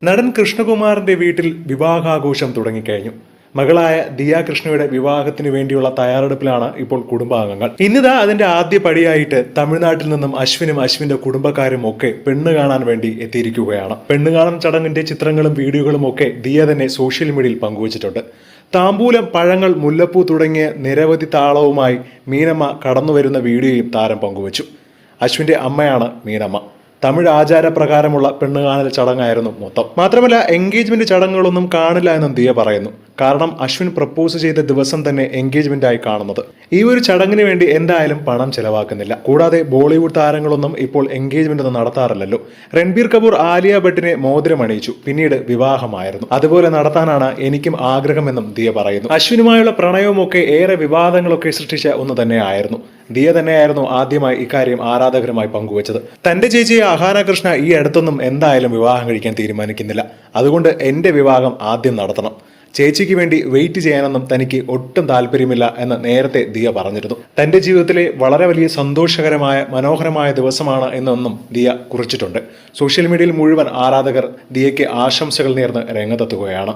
നടൻ കൃഷ്ണകുമാറിന്റെ വീട്ടിൽ വിവാഹാഘോഷം തുടങ്ങിക്കഴിഞ്ഞു. മകളായ ദിയ കൃഷ്ണയുടെ വിവാഹത്തിന് വേണ്ടിയുള്ള തയ്യാറെടുപ്പിലാണ് ഇപ്പോൾ കുടുംബാംഗങ്ങൾ. ഇന്നിതാ അതിന്റെ ആദ്യ പടിയായിട്ട് തമിഴ്നാട്ടിൽ നിന്നും അശ്വിനും അശ്വിന്റെ കുടുംബക്കാരും ഒക്കെ പെണ്ണ് കാണാൻ വേണ്ടി എത്തിയിരിക്കുകയാണ്. പെണ്ണ് കാണാൻ ചടങ്ങിന്റെ ചിത്രങ്ങളും വീഡിയോകളും ഒക്കെ ദിയ തന്നെ സോഷ്യൽ മീഡിയയിൽ പങ്കുവച്ചിട്ടുണ്ട്. താമ്പൂലം, പഴങ്ങൾ, മുല്ലപ്പൂ തുടങ്ങിയ നിരവധി താളവുമായി മീനമ്മ കടന്നുവരുന്ന വീഡിയോയും താരം പങ്കുവച്ചു. അശ്വിന്റെ അമ്മയാണ് മീനമ്മ. തമിഴ് ആചാരപ്രകാരമുള്ള പെണ്ണുകാണൽ ചടങ്ങായിരുന്നു മൊത്തം. മാത്രമല്ല, എൻഗേജ്മെന്റ് ചടങ്ങുകളൊന്നും കാണില്ല എന്നും ദിയ പറയുന്നു. കാരണം അശ്വിൻ പ്രപ്പോസ് ചെയ്ത ദിവസം തന്നെ എൻഗേജ്മെന്റ് ആയി കാണുന്നത്. ഈ ഒരു ചടങ്ങിന് വേണ്ടി എന്തായാലും പണം ചെലവാക്കുന്നില്ല. കൂടാതെ ബോളിവുഡ് താരങ്ങളൊന്നും ഇപ്പോൾ എൻഗേജ്മെന്റ് ഒന്നും നടത്താറില്ലല്ലോ. രൺബീർ കപൂർ ആലിയ ഭട്ടിനെ മോതിരം അണിയിച്ചു, പിന്നീട് വിവാഹമായിരുന്നു. അതുപോലെ നടത്താനാണ് എനിക്കും ആഗ്രഹമെന്നും ദിയ പറയുന്നു. അശ്വിനുമായുള്ള പ്രണയവുമൊക്കെ ഏറെ വിവാദങ്ങളൊക്കെ സൃഷ്ടിച്ച ഒന്ന് തന്നെയായിരുന്നു. ദിയ തന്നെയായിരുന്നു ആദ്യമായി ഇക്കാര്യം ആരാധകരുമായി പങ്കുവച്ചത്. തന്റെ ചേച്ചി അഹാന കൃഷ്ണ ഈ അടുത്തൊന്നും എന്തായാലും വിവാഹം കഴിക്കാൻ തീരുമാനിക്കുന്നില്ല. അതുകൊണ്ട് എന്റെ വിവാഹം ആദ്യം നടത്തണം. ചേച്ചിക്ക് വേണ്ടി വെയിറ്റ് ചെയ്യാനൊന്നും തനിക്ക് ഒട്ടും താല്പര്യമില്ല എന്ന് നേരത്തെ ദിയ പറഞ്ഞിരുന്നു. തന്റെ ജീവിതത്തിലെ വളരെ വലിയ സന്തോഷകരമായ മനോഹരമായ ദിവസമാണ് എന്നൊന്നും ദിയ കുറിച്ചിട്ടുണ്ട്. സോഷ്യൽ മീഡിയയിൽ മുഴുവൻ ആരാധകർ ദിയയ്ക്ക് ആശംസകൾ നേർന്ന് രംഗത്തെത്തുകയാണ്.